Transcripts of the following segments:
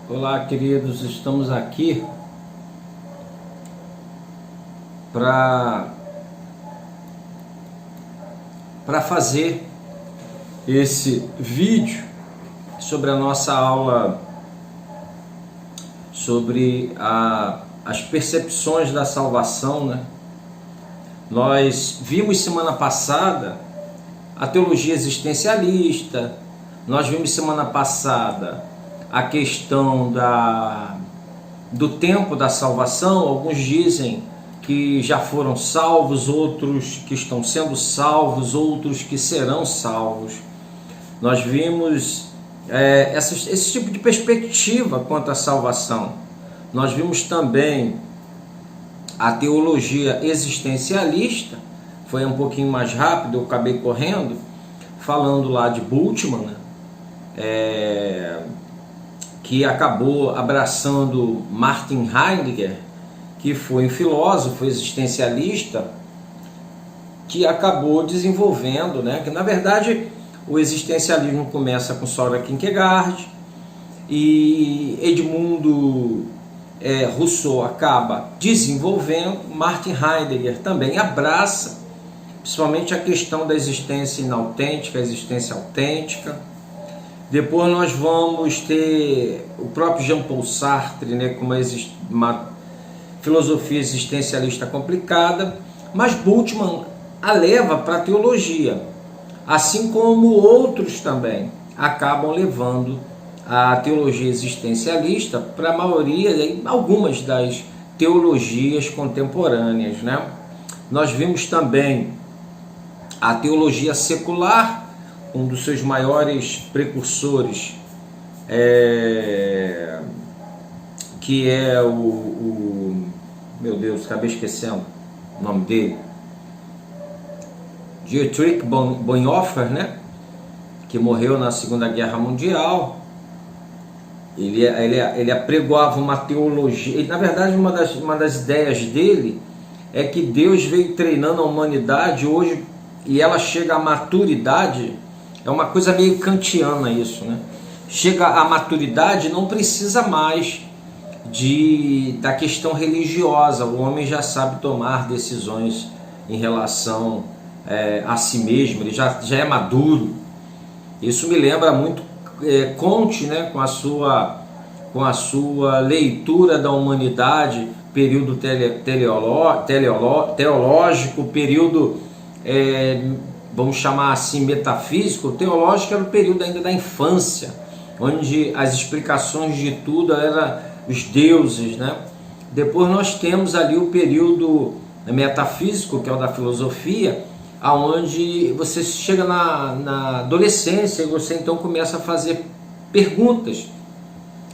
Olá, queridos, estamos aqui para fazer esse vídeo sobre a nossa aula sobre as percepções da salvação, né? Nós vimos semana passada a teologia existencialista, nós vimos semana passada a questão do tempo da salvação. Alguns dizem que já foram salvos, outros que estão sendo salvos, outros que serão salvos. Nós vimos esse tipo de perspectiva quanto à salvação. Nós vimos também a teologia existencialista, foi um pouquinho mais rápido, eu acabei correndo, falando lá de Bultmann, né? Que acabou abraçando Martin Heidegger, que foi um filósofo existencialista, que acabou desenvolvendo, né? Que na verdade o existencialismo começa com Søren Kierkegaard e Edmundo Rousseau acaba desenvolvendo. Martin Heidegger também abraça, principalmente a questão da existência inautêntica, a existência autêntica. Depois nós vamos ter o próprio Jean-Paul Sartre, né, com uma filosofia existencialista complicada, mas Bultmann a leva para a teologia, assim como outros também acabam levando a teologia existencialista para a maioria, algumas das teologias contemporâneas, né? Nós vimos também a teologia secular, um dos seus maiores precursores, que é meu Deus, acabei esquecendo o nome dele, Dietrich Bonhoeffer, né? Que morreu na Segunda Guerra Mundial. Ele apregoava uma teologia, na verdade uma das ideias dele é que Deus veio treinando a humanidade hoje e ela chega à maturidade. É uma coisa meio kantiana isso, né? Chega à maturidade, não precisa mais da questão religiosa. O homem já sabe tomar decisões em relação a si mesmo, ele já é maduro. Isso me lembra muito Comte, né? Com a sua leitura da humanidade, período teológico, período vamos chamar assim metafísico. O teológico era o período ainda da infância, onde as explicações de tudo eram os deuses, né? Depois nós temos ali o período metafísico, que é o da filosofia, aonde você chega na adolescência e você então começa a fazer perguntas,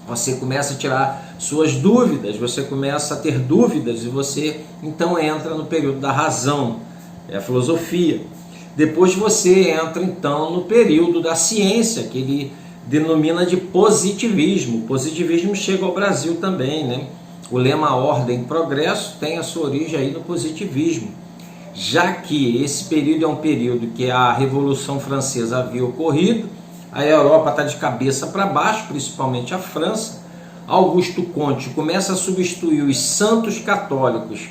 você começa a tirar suas dúvidas, você começa a ter dúvidas e você então entra no período da razão, é a filosofia. Depois você entra então no período da ciência, que ele denomina de positivismo. O positivismo chega ao Brasil também, né? O lema ordem e progresso tem a sua origem aí no positivismo, já que esse período é um período que a Revolução Francesa havia ocorrido, a Europa está de cabeça para baixo, principalmente a França. Augusto Comte começa a substituir os santos católicos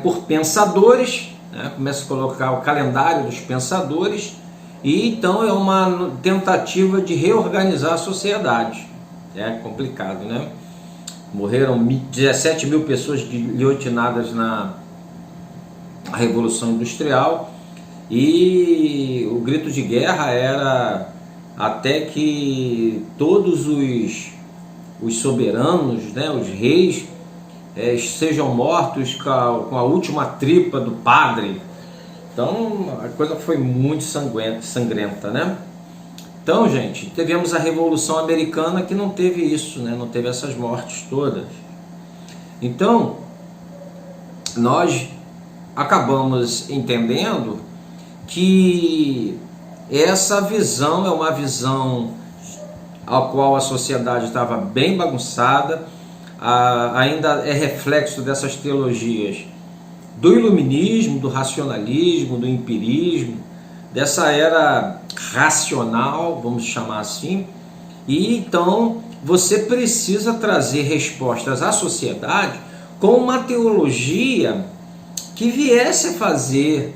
por pensadores, né? Começa a colocar o calendário dos pensadores, e então é uma tentativa de reorganizar a sociedade. É complicado, né? Morreram 17 mil pessoas guilhotinadas na Revolução Industrial, e o grito de guerra era até que todos os soberanos, né, os reis, sejam mortos com a última tripa do padre. Então a coisa foi muito sangrenta, né? Então, gente, tivemos a Revolução Americana, que não teve isso, né? Não teve essas mortes todas. Então nós acabamos entendendo que essa visão é uma visão a qual a sociedade estava bem bagunçada, ainda é reflexo dessas teologias do iluminismo, do racionalismo, do empirismo, dessa era racional, vamos chamar assim. E então você precisa trazer respostas à sociedade com uma teologia que viesse a fazer,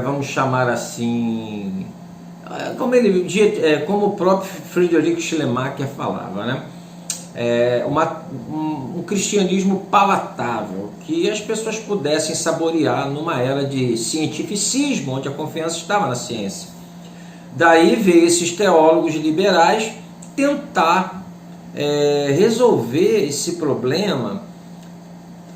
vamos chamar assim, como o próprio Friedrich Schleiermacher falava, né? Um cristianismo palatável, que as pessoas pudessem saborear numa era de cientificismo, onde a confiança estava na ciência. Daí veio esses teólogos liberais tentar resolver esse problema,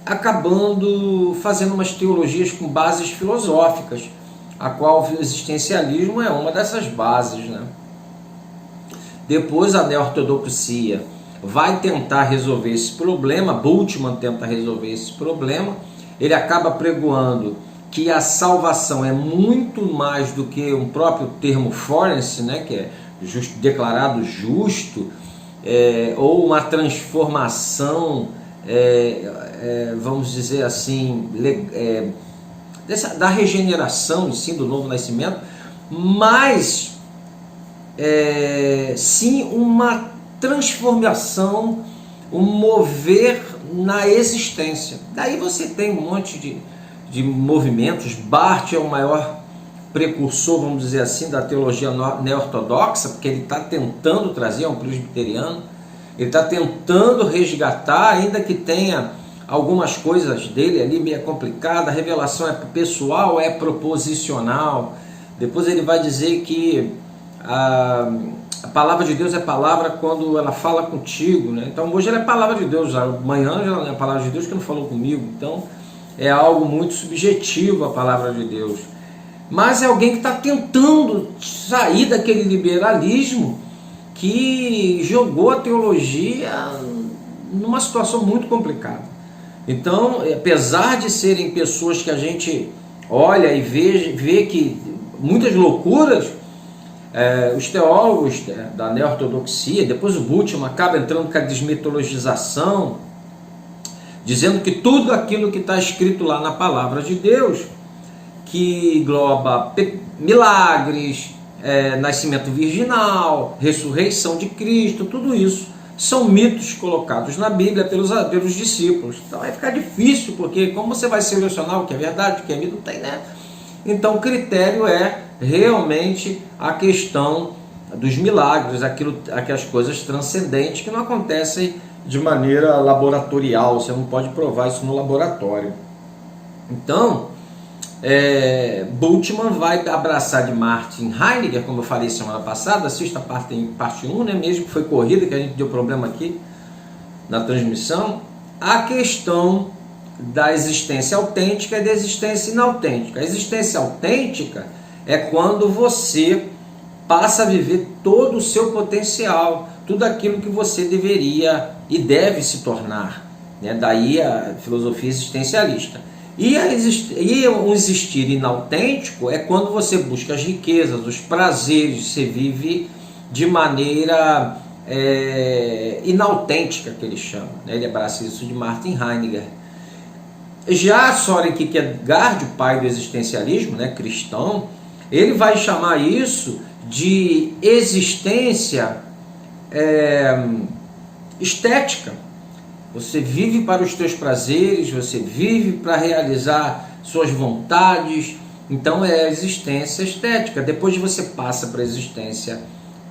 acabando fazendo umas teologias com bases filosóficas, a qual o existencialismo é uma dessas bases, né? Depois a neortodoxia vai tentar resolver esse problema, Bultmann tenta resolver esse problema, ele acaba pregoando que a salvação é muito mais do que um próprio termo forense, né, que é declarado justo, ou uma transformação, vamos dizer assim, da regeneração, sim, do novo nascimento, mas sim uma transformação, um mover na existência. Daí você tem um monte de movimentos. Barth é o maior precursor, vamos dizer assim, da teologia neortodoxa, porque ele está tentando trazer, um presbiteriano, ele está tentando resgatar, ainda que tenha algumas coisas dele ali meio complicada, a revelação é pessoal, é proposicional. Depois ele vai dizer que a palavra de Deus é palavra quando ela fala contigo, né? Então hoje ela é palavra de Deus, amanhã já não é a palavra de Deus que não falou comigo. Então é algo muito subjetivo a palavra de Deus. Mas é alguém que está tentando sair daquele liberalismo que jogou a teologia numa situação muito complicada. Então, apesar de serem pessoas que a gente olha e vê que muitas loucuras, os teólogos da neortodoxia, depois o Bultmann acaba entrando com a desmitologização, dizendo que tudo aquilo que está escrito lá na palavra de Deus, que engloba milagres, nascimento virginal, ressurreição de Cristo, tudo isso são mitos colocados na Bíblia pelos discípulos. Então vai ficar difícil, porque como você vai selecionar o que é verdade, o que é mito, não tem, né? Então o critério é realmente a questão dos milagres, aquelas coisas transcendentes que não acontecem de maneira laboratorial, você não pode provar isso no laboratório. Então, Bultmann vai abraçar de Martin Heidegger, como eu falei semana passada, assista a parte 1, né, mesmo que foi corrida, que a gente deu problema aqui na transmissão, a questão da existência autêntica e da existência inautêntica. A existência autêntica é quando você passa a viver todo o seu potencial, tudo aquilo que você deveria e deve se tornar, né? Daí a filosofia existencialista. E o existir inautêntico é quando você busca as riquezas, os prazeres, você vive de maneira inautêntica, que ele chama, né? Ele abraça isso de Martin Heidegger. Já Søren Kierkegaard, o pai do existencialismo, né, cristão, ele vai chamar isso de existência estética. Você vive para os teus prazeres, você vive para realizar suas vontades. Então é a existência estética. Depois você passa para a existência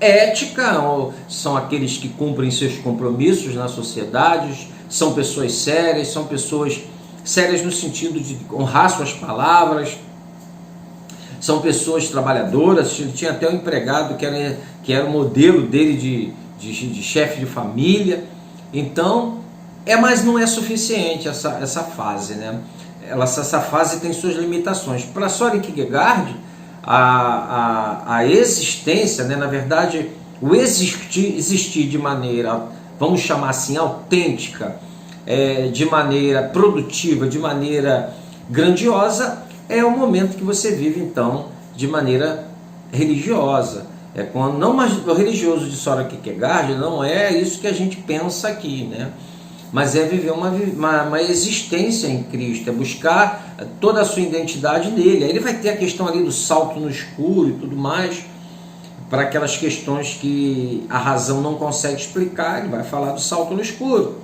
ética, são aqueles que cumprem seus compromissos na sociedade, são pessoas sérias no sentido de honrar suas palavras, são pessoas trabalhadoras. Tinha até um empregado que era o modelo dele de chefe de família. Então, mas não é suficiente essa fase, né? Essa fase tem suas limitações. Para Søren Kierkegaard, a existência, né, na verdade, o existir de maneira, vamos chamar assim, autêntica, de maneira produtiva, de maneira grandiosa, é o momento que você vive, então, de maneira religiosa. Mas o religioso de Søren Kierkegaard não é isso que a gente pensa aqui, né? Mas é viver uma existência em Cristo, é buscar toda a sua identidade nele. Aí ele vai ter a questão ali do salto no escuro e tudo mais, para aquelas questões que a razão não consegue explicar, ele vai falar do salto no escuro.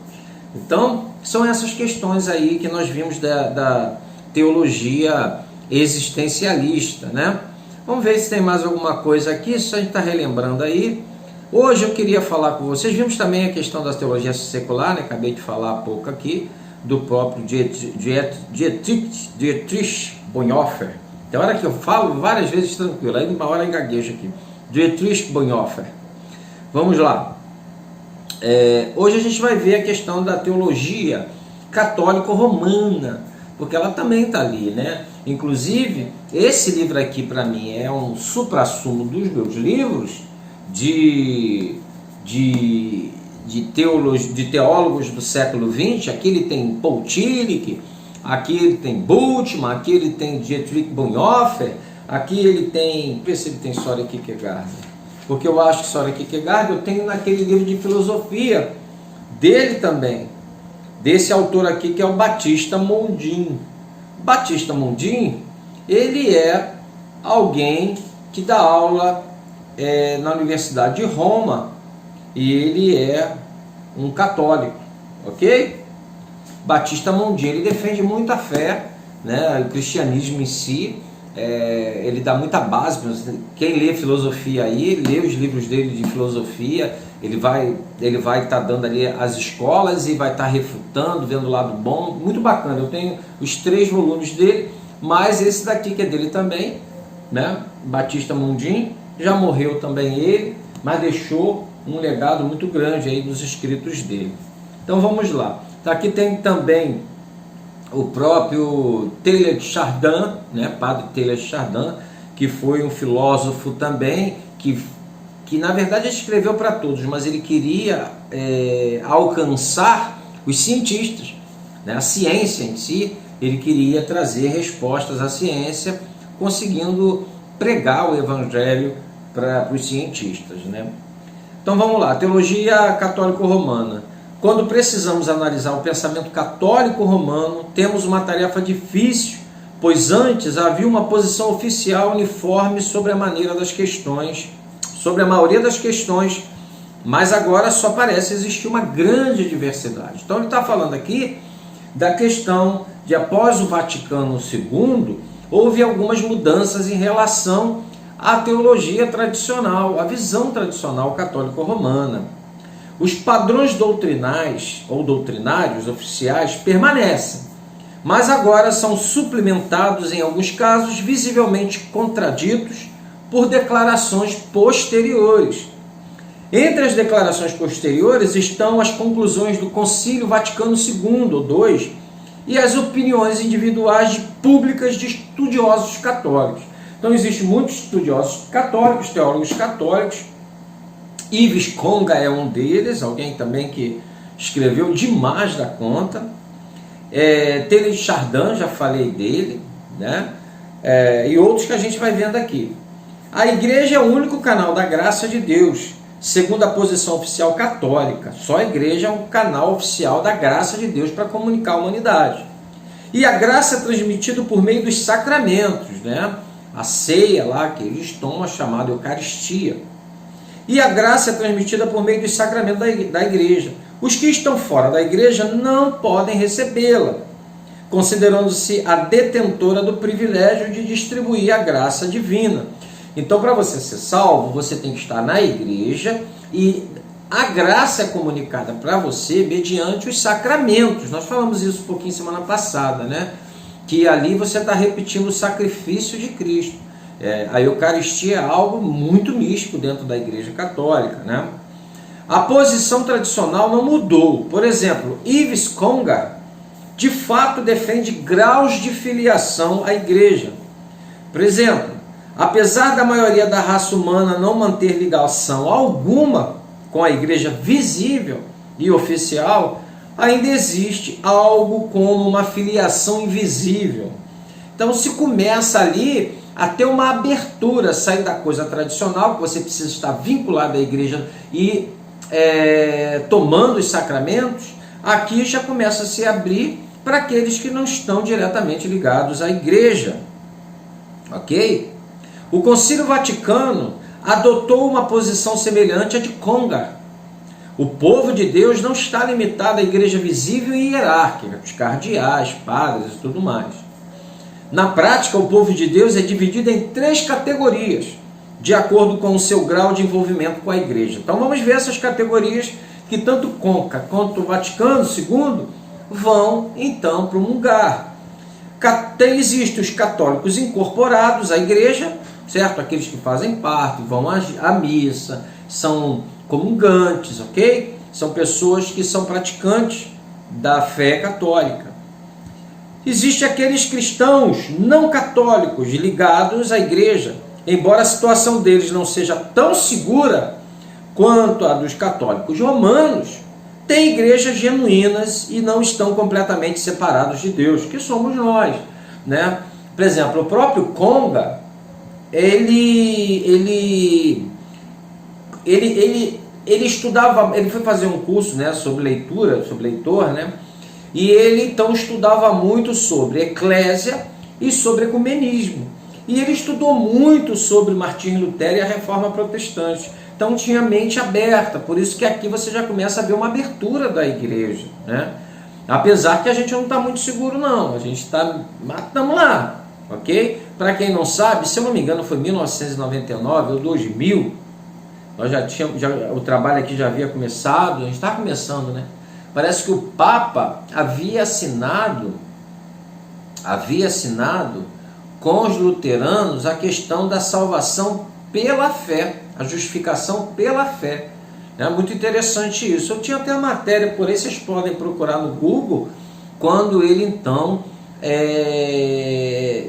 Então, são essas questões aí que nós vimos da teologia existencialista, né? Vamos ver se tem mais alguma coisa aqui, se a gente está relembrando aí. Hoje eu queria falar com vocês, vimos também a questão da teologia secular, né? Acabei de falar há pouco aqui, do próprio Dietrich Bonhoeffer. Tem hora que eu falo várias vezes tranquilo, aí uma hora eu gaguejo aqui. Dietrich Bonhoeffer. Vamos lá. Hoje a gente vai ver a questão da teologia católico-romana, porque ela também está ali, né? Inclusive, esse livro aqui para mim é um suprassumo dos meus livros de teólogos do século XX. Aqui ele tem Paul Tillich, aqui ele tem Bultmann, aqui ele tem Dietrich Bonhoeffer, aqui ele tem... Deixa eu ver se ele tem Søren Kierkegaard, porque eu acho que Søren Kierkegaard eu tenho naquele livro de filosofia dele também, desse autor aqui que é o Batista Mondin. Batista Mondin, ele é alguém que dá aula na Universidade de Roma, e ele é um católico, ok? Batista Mondin, ele defende muito a fé, né, o cristianismo em si, ele dá muita base. Quem lê filosofia aí, lê os livros dele de filosofia, ele vai estar dando ali as escolas e vai estar refutando, vendo o lado bom, muito bacana. Eu tenho os 3 volumes dele, mas esse daqui que é dele também, né, Batista Mondin, já morreu também ele, mas deixou um legado muito grande aí dos escritos dele. Então vamos lá. Aqui tem também o próprio Teilhard de Chardin, né, Padre Teilhard de Chardin, que foi um filósofo também, que na verdade escreveu para todos, mas ele queria alcançar os cientistas, né, a ciência em si. Ele queria trazer respostas à ciência, conseguindo pregar o evangelho para os cientistas, né? Então vamos lá, teologia católico-romana. Quando precisamos analisar o pensamento católico-romano, temos uma tarefa difícil, pois antes havia uma posição oficial uniforme sobre a maioria das questões, mas agora só parece existir uma grande diversidade. Então ele está falando aqui da questão de, após o Vaticano II, houve algumas mudanças em relação à teologia tradicional, à visão tradicional católico-romana. Os padrões doutrinais ou doutrinários oficiais permanecem, mas agora são suplementados, em alguns casos, visivelmente contraditos por declarações posteriores. Entre as declarações posteriores estão as conclusões do Concílio Vaticano II ou II e as opiniões individuais públicas de estudiosos católicos. Então existem muitos estudiosos católicos, teólogos católicos. Yves Conga é um deles, alguém também que escreveu demais da conta. Teilhard de Chardin, já falei dele, né? E outros que a gente vai vendo aqui. A igreja é o único canal da graça de Deus, segundo a posição oficial católica. Só a igreja é um canal oficial da graça de Deus para comunicar a humanidade. E a graça é transmitida por meio dos sacramentos, né? A ceia lá que eles tomam, chamada Eucaristia. E a graça é transmitida por meio dos sacramentos da igreja. Os que estão fora da igreja não podem recebê-la, considerando-se a detentora do privilégio de distribuir a graça divina. Então, para você ser salvo, você tem que estar na igreja, e a graça é comunicada para você mediante os sacramentos. Nós falamos isso um pouquinho semana passada, né? Que ali você está repetindo o sacrifício de Cristo. A Eucaristia é algo muito místico dentro da Igreja Católica, né? A posição tradicional não mudou. Por exemplo, Yves Conga, de fato, defende graus de filiação à Igreja. Por exemplo, apesar da maioria da raça humana não manter ligação alguma com a Igreja visível e oficial, ainda existe algo como uma filiação invisível. Então se começa ali a ter uma abertura, sair da coisa tradicional, que você precisa estar vinculado à igreja e tomando os sacramentos. Aqui já começa a se abrir para aqueles que não estão diretamente ligados à igreja. Ok? O Concílio Vaticano adotou uma posição semelhante à de Congar. O povo de Deus não está limitado à igreja visível e hierárquica, os cardeais, padres e tudo mais. Na prática, o povo de Deus é dividido em 3 categorias, de acordo com o seu grau de envolvimento com a igreja. Então vamos ver essas categorias que tanto Conca quanto o Vaticano II vão então promulgar. Existem os católicos incorporados à igreja, certo? Aqueles que fazem parte, vão à missa, são comungantes, ok? São pessoas que são praticantes da fé católica. Existem aqueles cristãos não católicos ligados à igreja, embora a situação deles não seja tão segura quanto a dos católicos romanos, têm igrejas genuínas e não estão completamente separados de Deus, que somos nós, né? Por exemplo, o próprio Conga, ele estudava, ele foi fazer um curso, né, sobre leitura, sobre leitor, né? E ele então estudava muito sobre eclésia e sobre ecumenismo. E ele estudou muito sobre Martim Lutero e a Reforma Protestante. Então tinha mente aberta, por isso que aqui você já começa a ver uma abertura da igreja, né? Apesar que a gente não está muito seguro não, a gente está, mas estamos lá, ok? Para quem não sabe, se eu não me engano foi 1999 ou 2000, nós já tínhamos, o trabalho aqui já havia começado, a gente está começando, né? Parece que o Papa havia assinado com os luteranos a questão da salvação pela fé, a justificação pela fé. É muito interessante isso. Eu tinha até a matéria, por aí vocês podem procurar no Google, quando ele então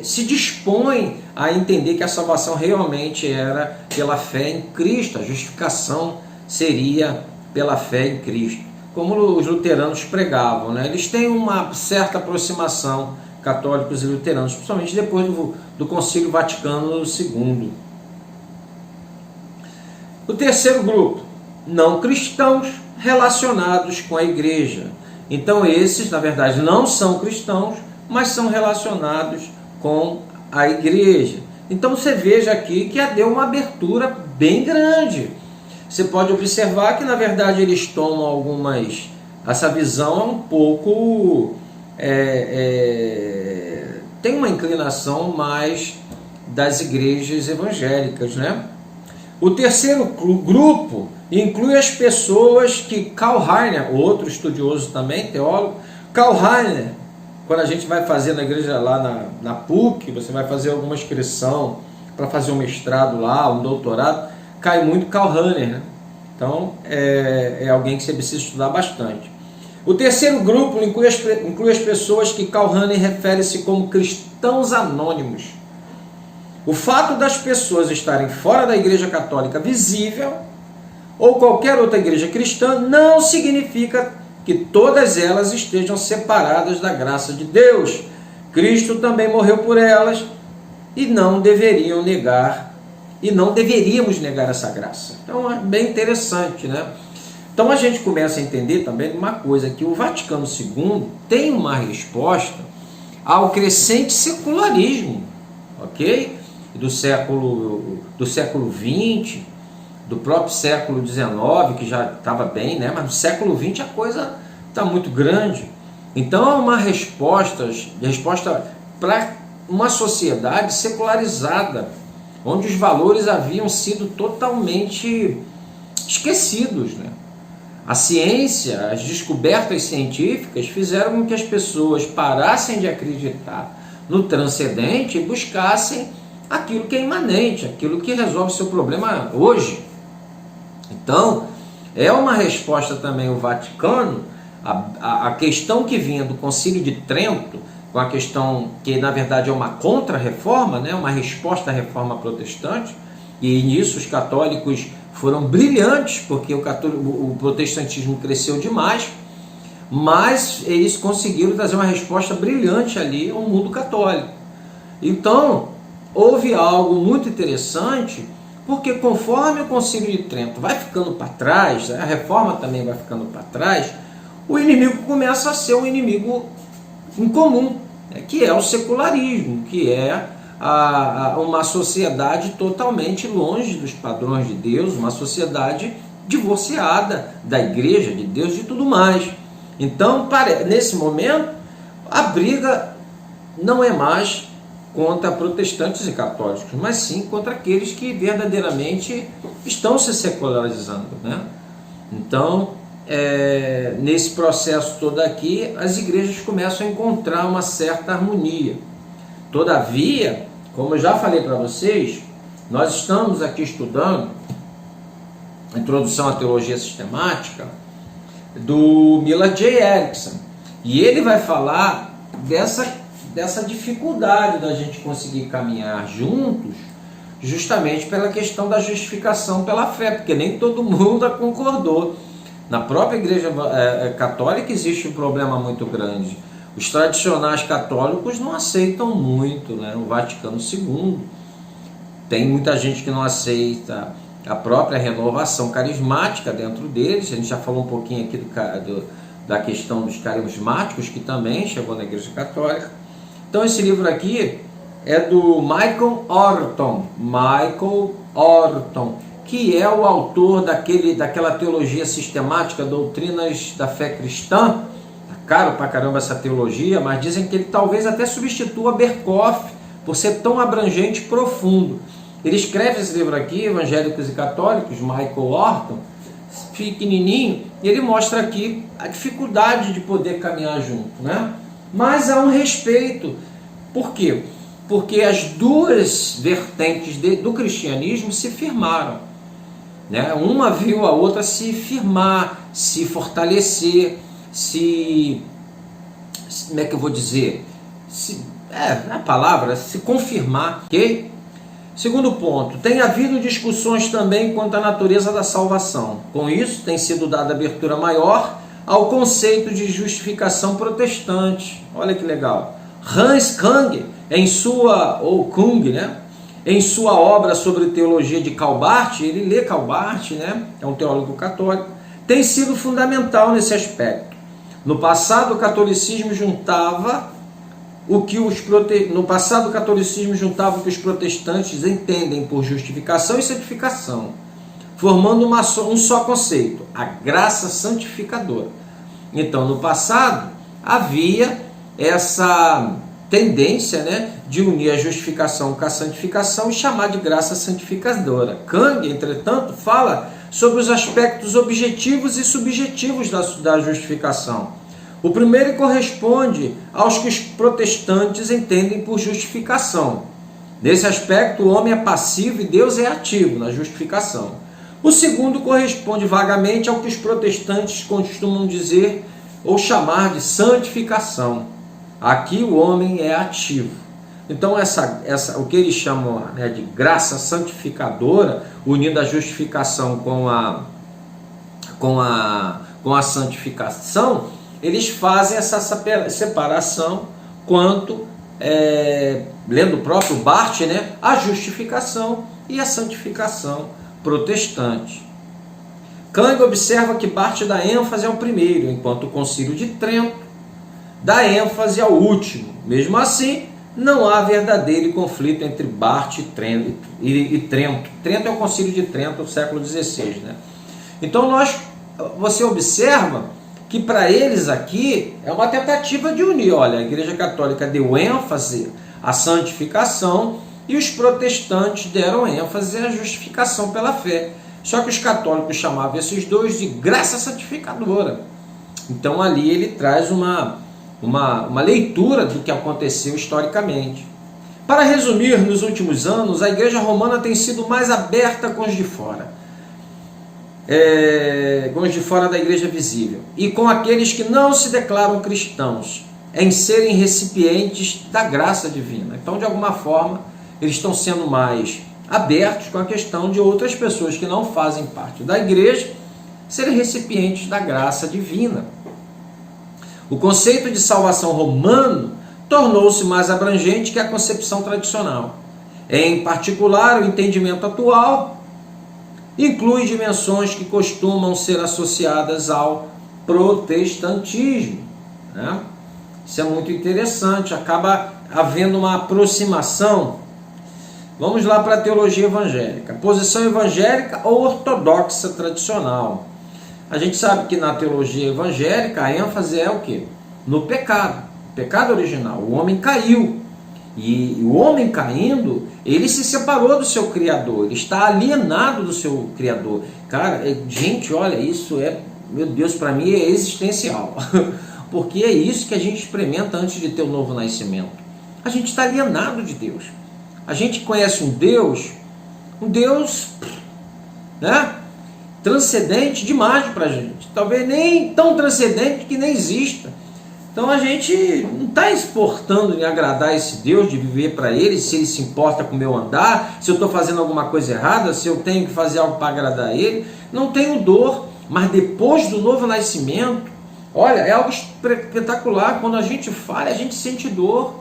se dispõe a entender que a salvação realmente era pela fé em Cristo, a justificação seria pela fé em Cristo. Como os luteranos pregavam, né? Eles têm uma certa aproximação, católicos e luteranos, principalmente depois do Concílio Vaticano II. O terceiro grupo, não cristãos relacionados com a igreja. Então esses, na verdade, não são cristãos, mas são relacionados com a igreja. Então você veja aqui que deu uma abertura bem grande. Você pode observar que, na verdade, eles tomam algumas... Essa visão é um pouco... tem uma inclinação mais das igrejas evangélicas, né? O terceiro grupo inclui as pessoas que Karl Rahner, outro estudioso também, teólogo, Karl Rahner, quando a gente vai fazer na igreja lá na PUC, você vai fazer alguma inscrição para fazer um mestrado lá, um doutorado, cai muito Karl Rahner, né? Então é alguém que você precisa estudar bastante. O terceiro grupo inclui as pessoas que Karl Rahner refere-se como cristãos anônimos. O fato das pessoas estarem fora da igreja católica visível ou qualquer outra igreja cristã não significa que todas elas estejam separadas da graça de Deus. Cristo também morreu por elas e não deveríamos negar essa graça. Então é bem interessante, né? Então a gente começa a entender também uma coisa, que o Vaticano II tem uma resposta ao crescente secularismo, ok? Do século XX, do próprio século XIX, que já estava bem, né? Mas no século XX a coisa está muito grande. Então é uma resposta para uma sociedade secularizada, onde os valores haviam sido totalmente esquecidos, né? A ciência, as descobertas científicas fizeram com que as pessoas parassem de acreditar no transcendente e buscassem aquilo que é imanente, aquilo que resolve o seu problema hoje. Então, é uma resposta também o Vaticano, a questão que vinha do Concílio de Trento, com a questão que na verdade é uma contra-reforma, né? Uma resposta à reforma protestante, e nisso os católicos foram brilhantes, porque o protestantismo cresceu demais, mas eles conseguiram trazer uma resposta brilhante ali ao mundo católico. Então, houve algo muito interessante, porque conforme o Concílio de Trento vai ficando para trás, a reforma também vai ficando para trás, o inimigo começa a ser um inimigo em comum, né, que é o secularismo, que é uma sociedade totalmente longe dos padrões de Deus, uma sociedade divorciada da igreja, de Deus, de tudo mais. Então, nesse momento, a briga não é mais contra protestantes e católicos, mas sim contra aqueles que verdadeiramente estão se secularizando, né? Então, nesse processo todo aqui, as igrejas começam a encontrar uma certa harmonia. Todavia, como eu já falei para vocês, nós estamos aqui estudando a Introdução à Teologia Sistemática do Millard J. Erickson, e ele vai falar dessa dificuldade da gente conseguir caminhar juntos, justamente pela questão da justificação pela fé, porque nem todo mundo concordou. Na própria Igreja Católica existe um problema muito grande. Os tradicionais católicos não aceitam muito, né, o Vaticano II. Tem muita gente que não aceita a própria renovação carismática dentro deles. A gente já falou um pouquinho aqui da questão dos carismáticos, que também chegou na Igreja Católica. Então esse livro aqui é do Michael Horton, que é o autor daquela teologia sistemática, Doutrinas da Fé Cristã. Tá caro pra caramba essa teologia, mas dizem que ele talvez até substitua Berkhof, por ser tão abrangente e profundo. Ele escreve esse livro aqui, Evangélicos e Católicos, Michael Horton, pequenininho, e ele mostra aqui a dificuldade de poder caminhar junto, né? Mas há um respeito. Por quê? Porque as duas vertentes do cristianismo se firmaram, né? Uma viu a outra se firmar, se fortalecer, como é que eu vou dizer? A palavra, se confirmar, ok? Segundo ponto, tem havido discussões também quanto à natureza da salvação. Com isso, tem sido dada abertura maior ao conceito de justificação protestante. Olha que legal. Hans Kung, em sua obra sobre teologia de Calbart, ele lê Calbart, né? É um teólogo católico, tem sido fundamental nesse aspecto. No passado, o catolicismo juntava o que os protestantes entendem por justificação e santificação, formando um só conceito, a graça santificadora. Então, no passado, havia essa tendência, né, de unir a justificação com a santificação e chamar de graça santificadora. Kung, entretanto, fala sobre os aspectos objetivos e subjetivos da justificação. O primeiro corresponde aos que os protestantes entendem por justificação. Nesse aspecto, o homem é passivo e Deus é ativo na justificação. O segundo corresponde vagamente ao que os protestantes costumam dizer ou chamar de santificação. Aqui o homem é ativo. Então, o que eles chamam, né, de graça santificadora, unindo a justificação com a santificação, eles fazem essa separação quanto, lendo o próprio Barth, né, a justificação e a santificação protestante. Kung observa que Barth dá ênfase ao primeiro, enquanto o Concílio de Trento dá ênfase ao último. Mesmo assim, não há verdadeiro conflito entre Barth e Trento. Trento é o Concílio de Trento do século XVI, né? Então você observa que para eles aqui é uma tentativa de unir. Olha, a Igreja Católica deu ênfase à santificação e os protestantes deram ênfase à justificação pela fé. Só que os católicos chamavam esses dois de graça santificadora. Então ali ele traz uma leitura do que aconteceu historicamente. Para resumir, nos últimos anos, a Igreja Romana tem sido mais aberta com os de fora. Com os de fora da igreja visível, e com aqueles que não se declaram cristãos, em serem recipientes da graça divina. Então, de alguma forma, eles estão sendo mais abertos com a questão de outras pessoas que não fazem parte da igreja serem recipientes da graça divina. O conceito de salvação romano tornou-se mais abrangente que a concepção tradicional. Em particular, o entendimento atual inclui dimensões que costumam ser associadas ao protestantismo, né? Isso é muito interessante, acaba havendo uma aproximação Vamos lá para a teologia evangélica. Posição evangélica ou ortodoxa tradicional. A gente sabe que na teologia evangélica a ênfase é o quê? No pecado. O pecado original. O homem caiu. E o homem caindo, ele se separou do seu Criador. Ele está alienado do seu Criador. Cara, gente, olha, isso é, meu Deus, para mim é existencial. Porque é isso que a gente experimenta antes de ter o novo nascimento. A gente está alienado de Deus. A gente conhece um Deus, né, transcendente demais para a gente. Talvez nem tão transcendente que nem exista. Então a gente não está exportando em agradar esse Deus, de viver para Ele, se Ele se importa com o meu andar, se eu estou fazendo alguma coisa errada, se eu tenho que fazer algo para agradar Ele. Não tenho dor, mas depois do novo nascimento, olha, é algo espetacular. Quando a gente falha, a gente sente dor.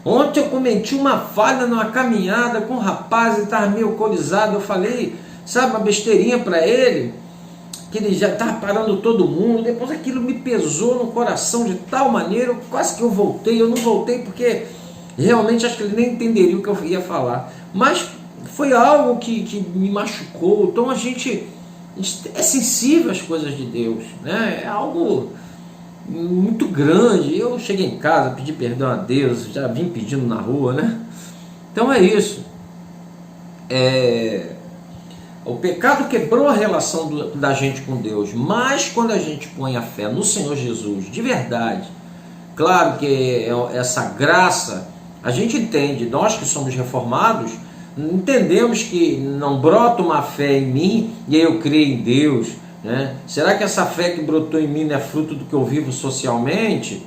Ontem eu cometi uma falha numa caminhada com um rapaz, ele estava meio alcoolizado, eu falei, sabe, uma besteirinha para ele, que ele já estava parando todo mundo. Depois aquilo me pesou no coração de tal maneira, quase que eu não voltei porque realmente acho que ele nem entenderia o que eu ia falar, mas foi algo que me machucou. Então a gente é sensível às coisas de Deus, né? É algo muito grande. Eu cheguei em casa, pedi perdão a Deus, já vim pedindo na rua, né? Então é isso. O pecado quebrou a relação da gente com Deus, mas quando a gente põe a fé no Senhor Jesus, de verdade, claro que essa graça, a gente entende, nós que somos reformados, entendemos que não brota uma fé em mim e aí eu creio em Deus, né? Será que essa fé que brotou em mim não é fruto do que eu vivo socialmente?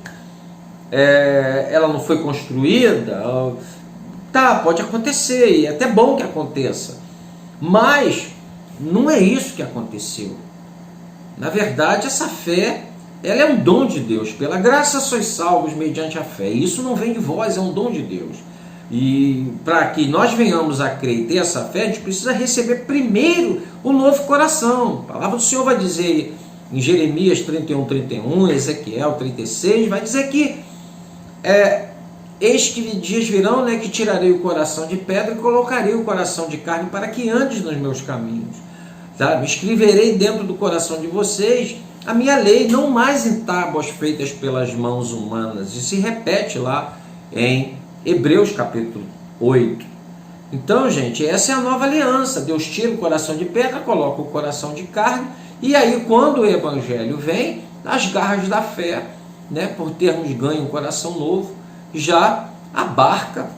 Ela não foi construída? Tá, pode acontecer, e é até bom que aconteça, mas não é isso que aconteceu. Na verdade, essa fé, ela é um dom de Deus. Pela graça sois salvos mediante a fé. E isso não vem de vós, é um dom de Deus. E para que nós venhamos a crer e ter essa fé, a gente precisa receber primeiro o novo coração. A palavra do Senhor vai dizer em Jeremias 31:31, Ezequiel 36, vai dizer que eis que dias virão, né, que tirarei o coração de pedra e colocarei o coração de carne para que andes nos meus caminhos. Sabe? Escreverei dentro do coração de vocês a minha lei, não mais em tábuas feitas pelas mãos humanas. E se repete lá em Hebreus capítulo 8. Então, gente, essa é a nova aliança. Deus tira o coração de pedra, coloca o coração de carne, e aí quando o evangelho vem, as garras da fé, né, por termos ganho um coração novo, já abarca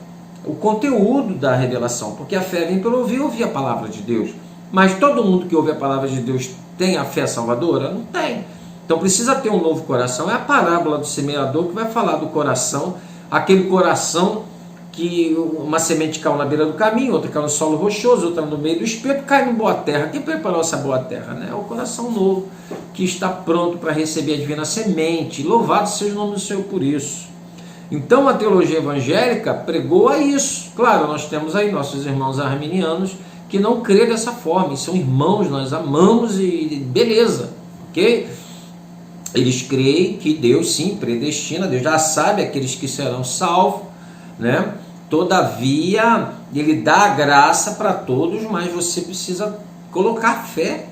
o conteúdo da revelação, porque a fé vem pelo ouvir a palavra de Deus. Mas todo mundo que ouve a palavra de Deus tem a fé salvadora? Não tem. Então precisa ter um novo coração. É a parábola do semeador que vai falar do coração, aquele coração que uma semente caiu na beira do caminho, outra caiu no solo rochoso, outra no meio do espeto, cai em boa terra. Quem preparou essa boa terra? Né? É o coração novo, que está pronto para receber a divina semente. Louvado seja o nome do Senhor por isso. Então a teologia evangélica pregou a isso. Claro, nós temos aí nossos irmãos arminianos que não crê dessa forma, e são irmãos, nós amamos e beleza, ok? Eles creem que Deus sim predestina, Deus já sabe aqueles que serão salvos, né? Todavia, Ele dá a graça para todos, mas você precisa colocar fé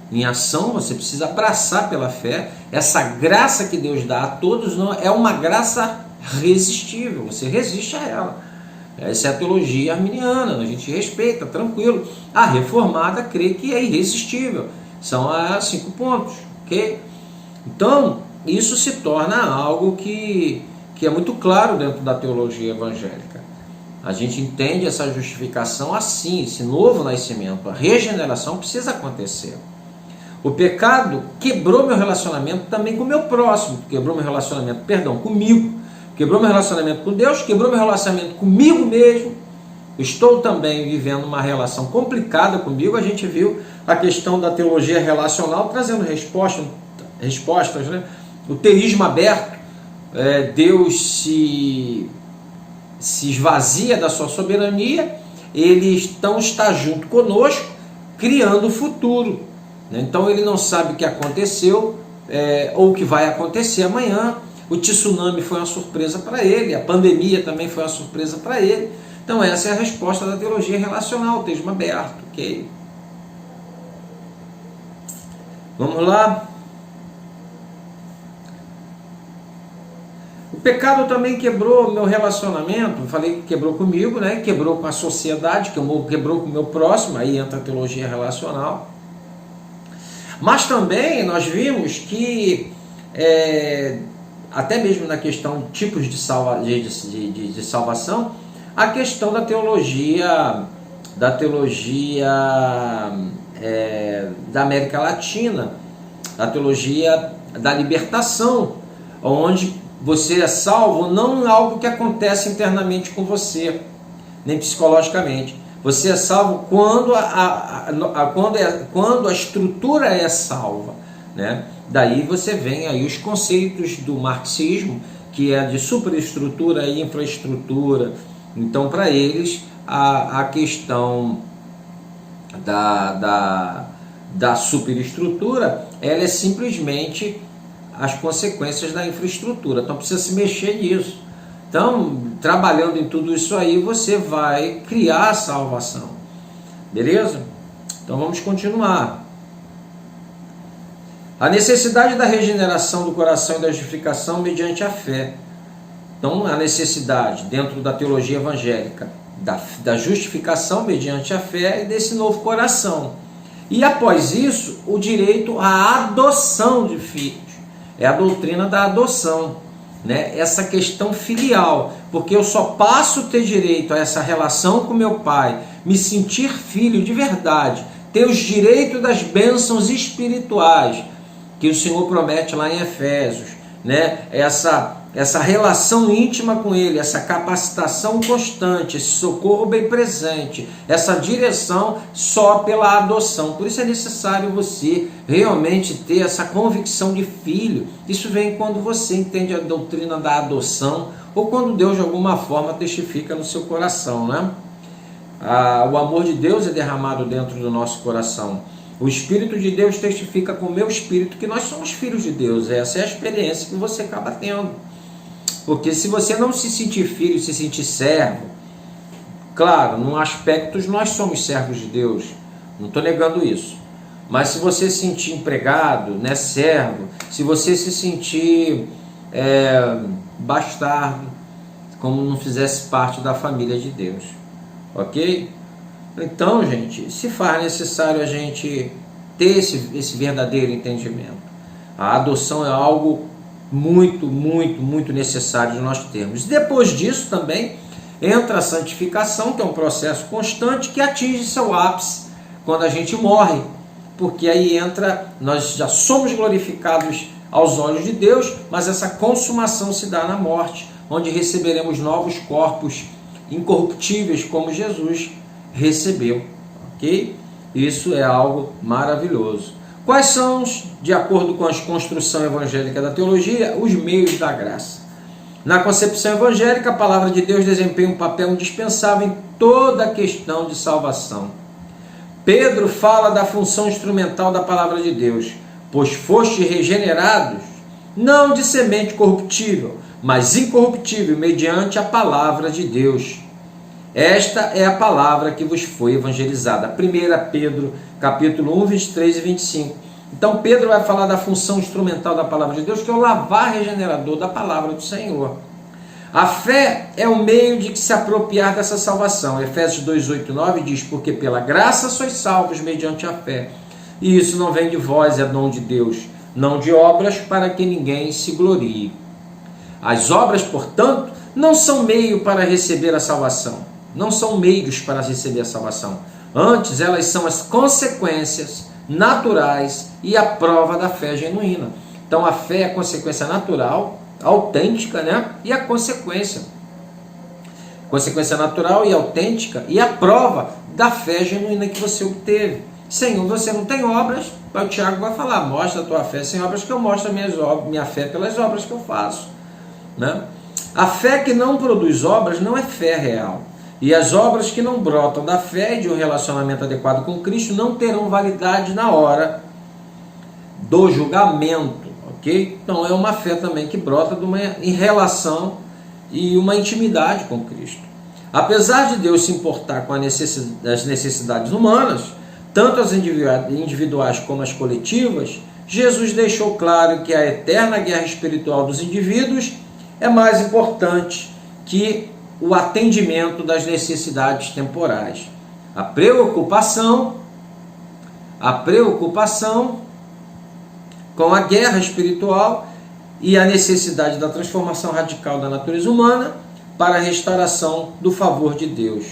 em ação, você precisa abraçar pela fé. Essa graça que Deus dá a todos não é uma graça resistível, você resiste a ela. Essa é a teologia arminiana, a gente respeita, tranquilo. A reformada crê que é irresistível. São as 5 pontos, ok? Então, isso se torna algo que é muito claro dentro da teologia evangélica. A gente entende essa justificação assim, esse novo nascimento, a regeneração precisa acontecer. O pecado quebrou meu relacionamento também com o meu próximo, quebrou meu relacionamento, comigo. Quebrou meu relacionamento com Deus, quebrou meu relacionamento comigo mesmo. Estou também vivendo uma relação complicada comigo. A gente viu a questão da teologia relacional trazendo respostas, né? O teísmo aberto, Deus se esvazia da sua soberania, Ele então está junto conosco, criando o futuro. Então Ele não sabe o que aconteceu ou o que vai acontecer amanhã. O tsunami foi uma surpresa para ele, a pandemia também foi uma surpresa para ele. Então essa é a resposta da teologia relacional, texto aberto, ok? Vamos lá? O pecado também quebrou meu relacionamento, falei que quebrou comigo, né? Quebrou com a sociedade, quebrou com o meu próximo, aí entra a teologia relacional. Mas também nós vimos que, até mesmo na questão tipos de salvação, a questão da teologia da América Latina, a teologia da libertação, onde você é salvo não é algo que acontece internamente com você, nem psicologicamente. Você é salvo quando a estrutura é salva, né? Daí você vem aí os conceitos do marxismo, que é de superestrutura e infraestrutura. Então, para eles, a questão da superestrutura, ela é simplesmente as consequências da infraestrutura. Então precisa se mexer nisso. Então, trabalhando em tudo isso aí, você vai criar a salvação. Beleza? Então vamos continuar. A necessidade da regeneração do coração e da justificação mediante a fé. Então, a necessidade, dentro da teologia evangélica, da justificação mediante a fé e desse novo coração. E após isso, o direito à adoção de filhos. É a doutrina da adoção, né? Essa questão filial, porque eu só passo a ter direito a essa relação com meu pai, me sentir filho de verdade, ter os direitos das bênçãos espirituais, que o Senhor promete lá em Efésios, né? Essa relação íntima com Ele, essa capacitação constante, esse socorro bem presente, essa direção só pela adoção. Por isso é necessário você realmente ter essa convicção de filho. Isso vem quando você entende a doutrina da adoção ou quando Deus de alguma forma testifica no seu coração, né? O amor de Deus é derramado dentro do nosso coração. O Espírito de Deus testifica com o meu espírito que nós somos filhos de Deus. Essa é a experiência que você acaba tendo. Porque se você não se sentir filho, se sentir servo, claro, num aspecto nós somos servos de Deus, não estou negando isso. Mas se você se sentir empregado, né, servo, se você se sentir bastardo, como não fizesse parte da família de Deus, ok? Então, gente, se faz necessário a gente ter esse verdadeiro entendimento. A adoção é algo muito, muito, muito necessário de nós termos. Depois disso também entra a santificação, que é um processo constante que atinge seu ápice quando a gente morre, porque aí nós já somos glorificados aos olhos de Deus, mas essa consumação se dá na morte, onde receberemos novos corpos incorruptíveis como Jesus recebeu, ok? Isso é algo maravilhoso. Quais são, de acordo com a construção evangélica da teologia, os meios da graça? Na concepção evangélica, a palavra de Deus desempenha um papel indispensável em toda a questão de salvação. Pedro fala da função instrumental da palavra de Deus, pois foste regenerados, não de semente corruptível, mas incorruptível, mediante a palavra de Deus. Esta é a palavra que vos foi evangelizada. 1 Pedro, capítulo 1, 23 e 25. Então Pedro vai falar da função instrumental da palavra de Deus, que é o lavar regenerador da palavra do Senhor. A fé é o meio de se apropriar dessa salvação. Efésios 2, 8 e 9 diz, porque pela graça sois salvos mediante a fé. E isso não vem de vós, é dom de Deus, não de obras, para que ninguém se glorie. As obras, portanto, não são meio para receber a salvação. Não são meios para receber a salvação. Antes, elas são as consequências naturais e a prova da fé genuína. Então, a fé é a consequência natural, autêntica, né? E a consequência natural e autêntica e a prova da fé genuína que você obteve. Senhor, você não tem obras, o Tiago vai falar, mostra a tua fé sem obras, que eu mostro a minha fé pelas obras que eu faço, né? A fé que não produz obras não é fé real. E as obras que não brotam da fé e de um relacionamento adequado com Cristo não terão validade na hora do julgamento, ok? Então é uma fé também que brota em relação e uma intimidade com Cristo. Apesar de Deus se importar com as necessidades humanas, tanto as individuais como as coletivas, Jesus deixou claro que a eterna guerra espiritual dos indivíduos é mais importante que o atendimento das necessidades temporais. A preocupação com a guerra espiritual e a necessidade da transformação radical da natureza humana para a restauração do favor de Deus.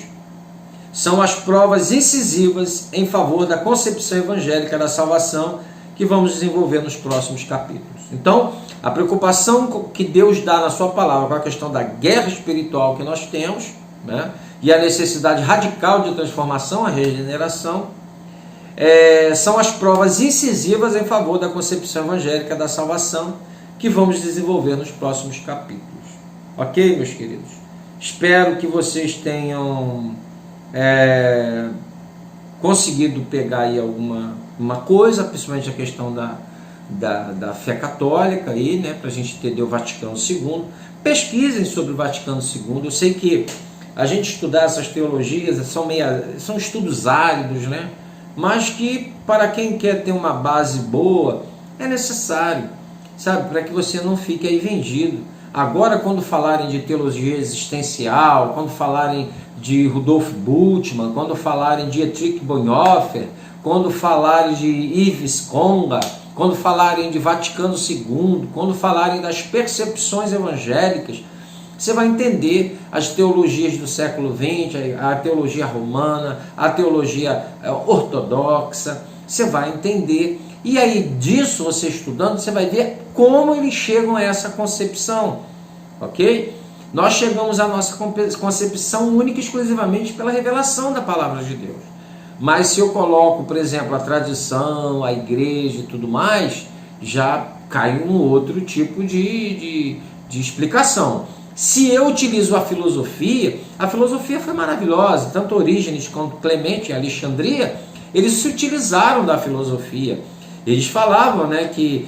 São as provas incisivas em favor da concepção evangélica da salvação que vamos desenvolver nos próximos capítulos. Então, a preocupação que Deus dá na sua palavra com a questão da guerra espiritual que nós temos, né, e a necessidade radical de transformação, a regeneração, são as provas incisivas em favor da concepção evangélica da salvação que vamos desenvolver nos próximos capítulos. Ok, meus queridos? Espero que vocês tenham conseguido pegar aí uma coisa, principalmente a questão da fé católica, aí, né, para a gente entender o Vaticano II. Pesquisem sobre o Vaticano II. Eu sei que a gente estudar essas teologias são estudos áridos, né? Mas que para quem quer ter uma base boa é necessário, sabe, para que você não fique aí vendido. Agora, quando falarem de teologia existencial, quando falarem de Rudolf Bultmann, quando falarem de Dietrich Bonhoeffer, quando falarem de Yves Conga, quando falarem de Vaticano II, quando falarem das percepções evangélicas, você vai entender as teologias do século XX, a teologia romana, a teologia ortodoxa, você vai entender. E aí disso, você estudando, você vai ver como eles chegam a essa concepção, ok? Nós chegamos à nossa concepção única e exclusivamente pela revelação da palavra de Deus. Mas se eu coloco, por exemplo, a tradição, a igreja e tudo mais, já cai um outro tipo de explicação. Se eu utilizo a filosofia foi maravilhosa. Tanto Orígenes quanto Clemente em Alexandria, eles se utilizaram da filosofia. Eles falavam, né, que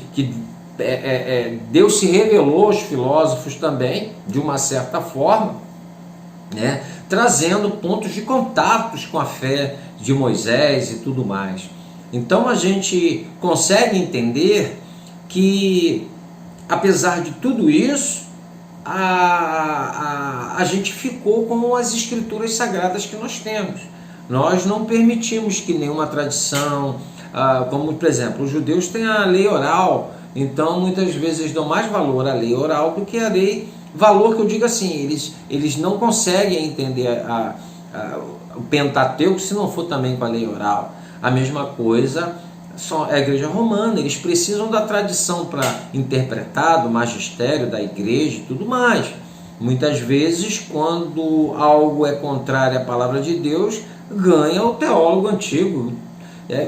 Deus se revelou aos filósofos também, de uma certa forma, né, trazendo pontos de contatos com a fé de Moisés e tudo mais. Então a gente consegue entender que, apesar de tudo isso, a gente ficou com as escrituras sagradas que nós temos. Nós não permitimos que nenhuma tradição, como por exemplo, os judeus têm a lei oral, então muitas vezes eles dão mais valor à lei oral do que à lei, valor que eu digo assim, eles não conseguem entender o Pentateuco se não for também com a lei oral. A mesma coisa é a igreja romana, eles precisam da tradição para interpretar, do magistério da igreja e tudo mais. Muitas vezes, quando algo é contrário à palavra de Deus, ganha o teólogo antigo.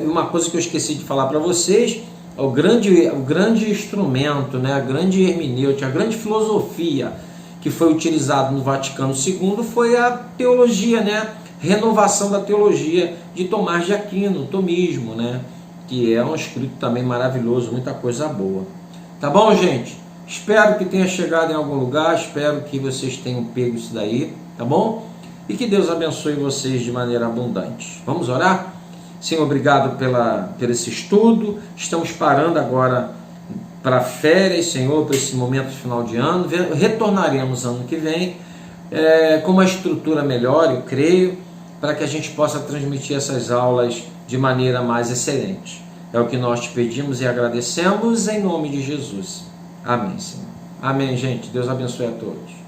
Uma coisa que eu esqueci de falar para vocês, o grande instrumento, né, a grande hermenêutica, a grande filosofia que foi utilizado no Vaticano II foi a teologia, né, renovação da teologia de Tomás de Aquino, o tomismo, né, que é um escrito também maravilhoso, muita coisa boa. Tá bom, gente? Espero que tenha chegado em algum lugar, espero que vocês tenham pego isso daí, tá bom? E que Deus abençoe vocês de maneira abundante. Vamos orar? Senhor, obrigado por esse estudo. Estamos parando agora para férias, Senhor, para esse momento de final de ano. Retornaremos ano que vem com uma estrutura melhor, eu creio, para que a gente possa transmitir essas aulas de maneira mais excelente. É o que nós te pedimos e agradecemos em nome de Jesus. Amém, Senhor. Amém, gente. Deus abençoe a todos.